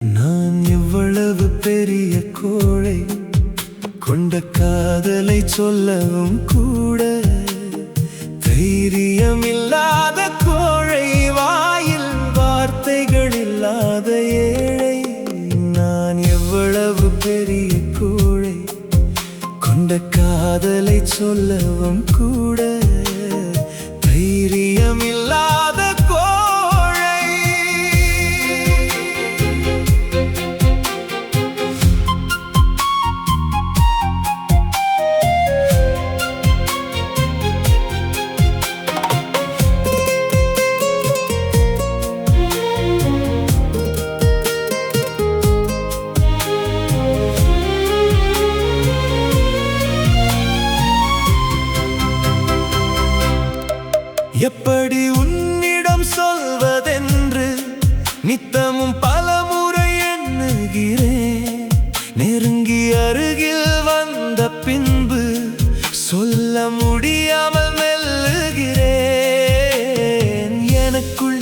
நான் எவ்வளவு பெரிய கோழை, கொண்ட காதலை சொல்லவும் கூட தைரியம் இல்லாத கோழை, வாயில் வார்த்தைகள் இல்லாத ஏழை. நான் எவ்வளவு பெரிய கோழை, கொண்ட காதலை சொல்லவும் கூட தைரியம் இல்லாத கோழை. எப்படி உன்னிடம் சொல்வதென்று நித்தமும் பலமுறை எண்ணுகிறேன். நெருங்கி அருகில் வந்த பின்பு சொல்ல முடியாமல் மெல்லுகிறேன். எனக்குள்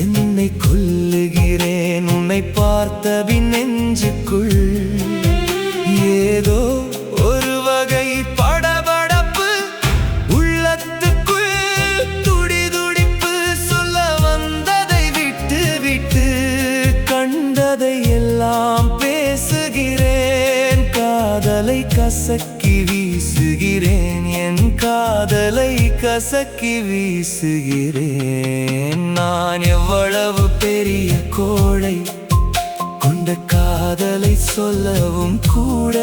என்னை கொல்லுகிறேன். உன்னை பார்த்தபின் நெஞ்சுக்குள் ஏதோ ஒரு வகை படபடப்பு, உள்ளத்துக்குள் துடிதுடிப்பு. சொல்ல வந்ததை விட்டு விட்டு கண்டதை எல்லாம் பேசுகிறேன். காதலை கசக்கி வீசுகிறேன், என் காதலை கசக்கி வீசுகிறேன். நான் எவ்வளவு பெரிய கோழை, கொண்ட காதலை சொல்லவும் கூட